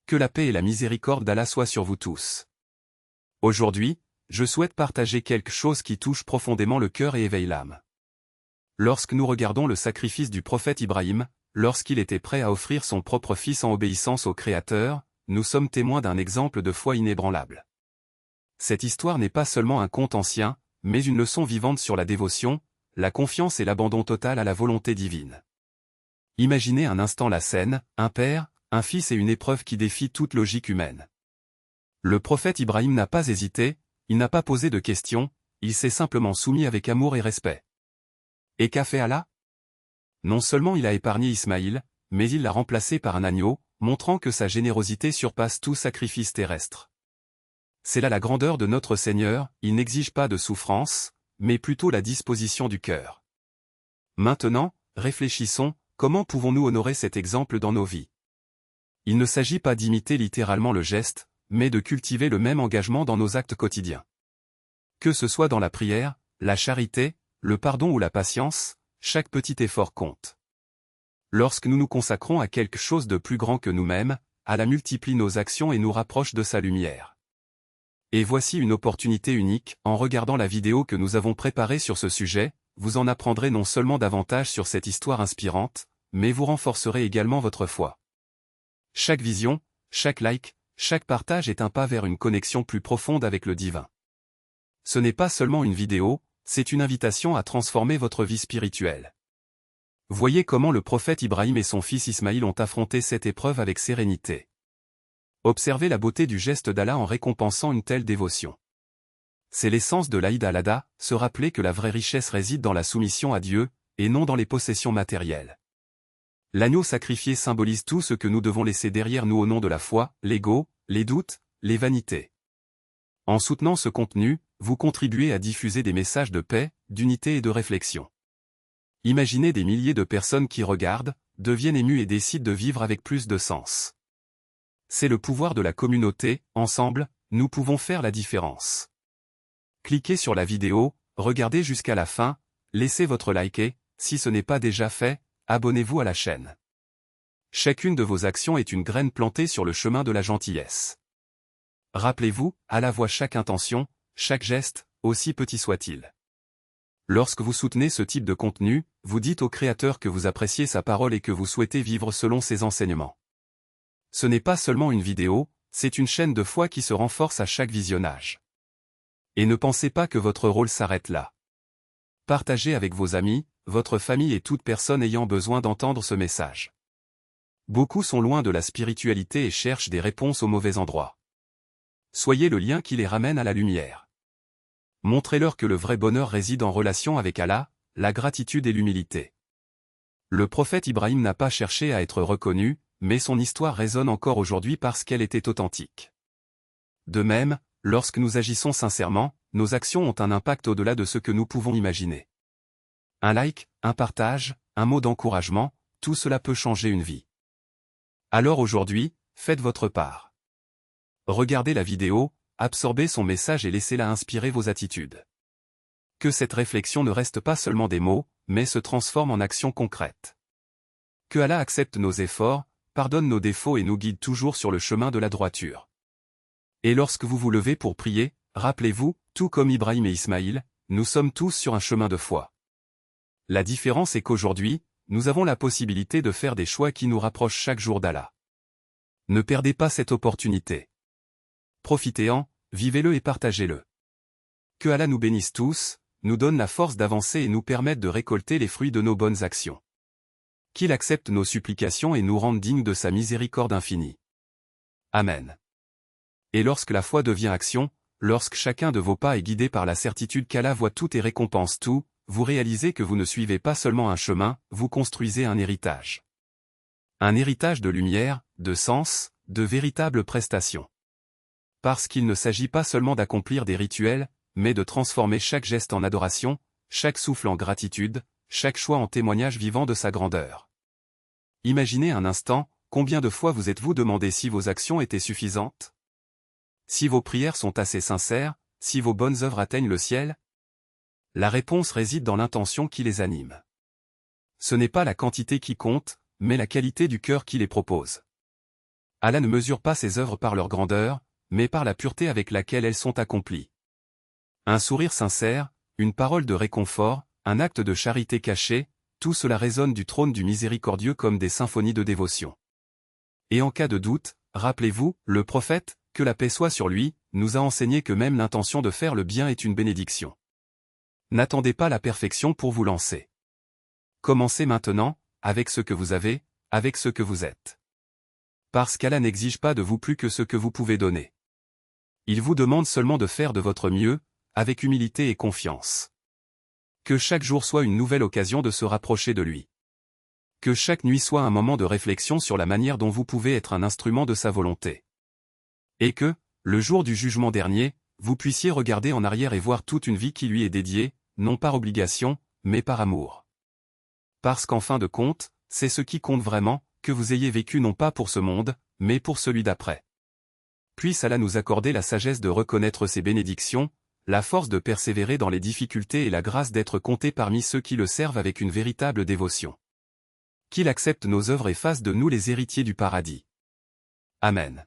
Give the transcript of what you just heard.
Que la paix et la miséricorde d'Allah soient sur vous tous. Aujourd'hui, je souhaite partager quelque chose qui touche profondément le cœur et éveille l'âme. Lorsque nous regardons le sacrifice du prophète Ibrahim, lorsqu'il était prêt à offrir son propre fils en obéissance au Créateur, nous sommes témoins d'un exemple de foi inébranlable. Cette histoire n'est pas seulement un conte ancien, mais une leçon vivante sur la dévotion, la confiance et l'abandon total à la volonté divine. Imaginez un instant la scène, un père, un fils et une épreuve qui défie toute logique humaine. Le prophète Ibrahim n'a pas hésité, il n'a pas posé de questions, il s'est simplement soumis avec amour et respect. Et qu'a fait Allah? Non seulement il a épargné Ismaïl, mais il l'a remplacé par un agneau, montrant que sa générosité surpasse tout sacrifice terrestre. C'est là la grandeur de notre Seigneur, il n'exige pas de souffrance, mais plutôt la disposition du cœur. Maintenant, réfléchissons, comment pouvons-nous honorer cet exemple dans nos vies? Il ne s'agit pas d'imiter littéralement le geste, mais de cultiver le même engagement dans nos actes quotidiens. Que ce soit dans la prière, la charité, le pardon ou la patience, chaque petit effort compte. Lorsque nous nous consacrons à quelque chose de plus grand que nous-mêmes, Allah multiplie nos actions et nous rapproche de sa lumière. Et voici une opportunité unique, en regardant la vidéo que nous avons préparée sur ce sujet, vous en apprendrez non seulement davantage sur cette histoire inspirante, mais vous renforcerez également votre foi. Chaque vision, chaque like, chaque partage est un pas vers une connexion plus profonde avec le divin. Ce n'est pas seulement une vidéo, c'est une invitation à transformer votre vie spirituelle. Voyez comment le prophète Ibrahim et son fils Ismaïl ont affronté cette épreuve avec sérénité. Observez la beauté du geste d'Allah en récompensant une telle dévotion. C'est l'essence de l'Aïd al-Adha, se rappeler que la vraie richesse réside dans la soumission à Dieu, et non dans les possessions matérielles. L'agneau sacrifié symbolise tout ce que nous devons laisser derrière nous au nom de la foi, l'ego, les doutes, les vanités. En soutenant ce contenu, vous contribuez à diffuser des messages de paix, d'unité et de réflexion. Imaginez des milliers de personnes qui regardent, deviennent émues et décident de vivre avec plus de sens. C'est le pouvoir de la communauté, ensemble, nous pouvons faire la différence. Cliquez sur la vidéo, regardez jusqu'à la fin, laissez votre like et, si ce n'est pas déjà fait, abonnez-vous à la chaîne. Chacune de vos actions est une graine plantée sur le chemin de la gentillesse. Rappelez-vous, Allah voit chaque intention, chaque geste, aussi petit soit-il. Lorsque vous soutenez ce type de contenu, vous dites au Créateur que vous appréciez sa parole et que vous souhaitez vivre selon ses enseignements. Ce n'est pas seulement une vidéo, c'est une chaîne de foi qui se renforce à chaque visionnage. Et ne pensez pas que votre rôle s'arrête là. Partagez avec vos amis, votre famille et toute personne ayant besoin d'entendre ce message. Beaucoup sont loin de la spiritualité et cherchent des réponses au mauvais endroit. Soyez le lien qui les ramène à la lumière. Montrez-leur que le vrai bonheur réside en relation avec Allah, la gratitude et l'humilité. Le prophète Ibrahim n'a pas cherché à être reconnu, mais son histoire résonne encore aujourd'hui parce qu'elle était authentique. De même, lorsque nous agissons sincèrement, nos actions ont un impact au-delà de ce que nous pouvons imaginer. Un like, un partage, un mot d'encouragement, tout cela peut changer une vie. Alors aujourd'hui, faites votre part. Regardez la vidéo, absorbez son message et laissez-la inspirer vos attitudes. Que cette réflexion ne reste pas seulement des mots, mais se transforme en actions concrètes. Que Allah accepte nos efforts, pardonne nos défauts et nous guide toujours sur le chemin de la droiture. Et lorsque vous vous levez pour prier, rappelez-vous, tout comme Ibrahim et Ismaïl, nous sommes tous sur un chemin de foi. La différence est qu'aujourd'hui, nous avons la possibilité de faire des choix qui nous rapprochent chaque jour d'Allah. Ne perdez pas cette opportunité. Profitez-en, vivez-le et partagez-le. Que Allah nous bénisse tous, nous donne la force d'avancer et nous permette de récolter les fruits de nos bonnes actions. Qu'il accepte nos supplications et nous rende dignes de sa miséricorde infinie. Amen. Et lorsque la foi devient action, lorsque chacun de vos pas est guidé par la certitude qu'Allah voit tout et récompense tout, vous réalisez que vous ne suivez pas seulement un chemin, vous construisez un héritage. Un héritage de lumière, de sens, de véritables prestations. Parce qu'il ne s'agit pas seulement d'accomplir des rituels, mais de transformer chaque geste en adoration, chaque souffle en gratitude, chaque choix en témoignage vivant de sa grandeur. Imaginez un instant, combien de fois vous êtes-vous demandé si vos actions étaient suffisantes? Si vos prières sont assez sincères, si vos bonnes œuvres atteignent le ciel? La réponse réside dans l'intention qui les anime. Ce n'est pas la quantité qui compte, mais la qualité du cœur qui les propose. Allah ne mesure pas ses œuvres par leur grandeur, mais par la pureté avec laquelle elles sont accomplies. Un sourire sincère, une parole de réconfort, un acte de charité caché, tout cela résonne du trône du miséricordieux comme des symphonies de dévotion. Et en cas de doute, rappelez-vous, le prophète, que la paix soit sur lui, nous a enseigné que même l'intention de faire le bien est une bénédiction. N'attendez pas la perfection pour vous lancer. Commencez maintenant, avec ce que vous avez, avec ce que vous êtes. Parce qu'Allah n'exige pas de vous plus que ce que vous pouvez donner. Il vous demande seulement de faire de votre mieux, avec humilité et confiance. Que chaque jour soit une nouvelle occasion de se rapprocher de lui. Que chaque nuit soit un moment de réflexion sur la manière dont vous pouvez être un instrument de sa volonté. Et que, le jour du jugement dernier, vous puissiez regarder en arrière et voir toute une vie qui lui est dédiée, non par obligation, mais par amour. Parce qu'en fin de compte, c'est ce qui compte vraiment, que vous ayez vécu non pas pour ce monde, mais pour celui d'après. Puisse Allah nous accorder la sagesse de reconnaître ses bénédictions, la force de persévérer dans les difficultés et la grâce d'être compté parmi ceux qui le servent avec une véritable dévotion. Qu'il accepte nos œuvres et fasse de nous les héritiers du paradis. Amen.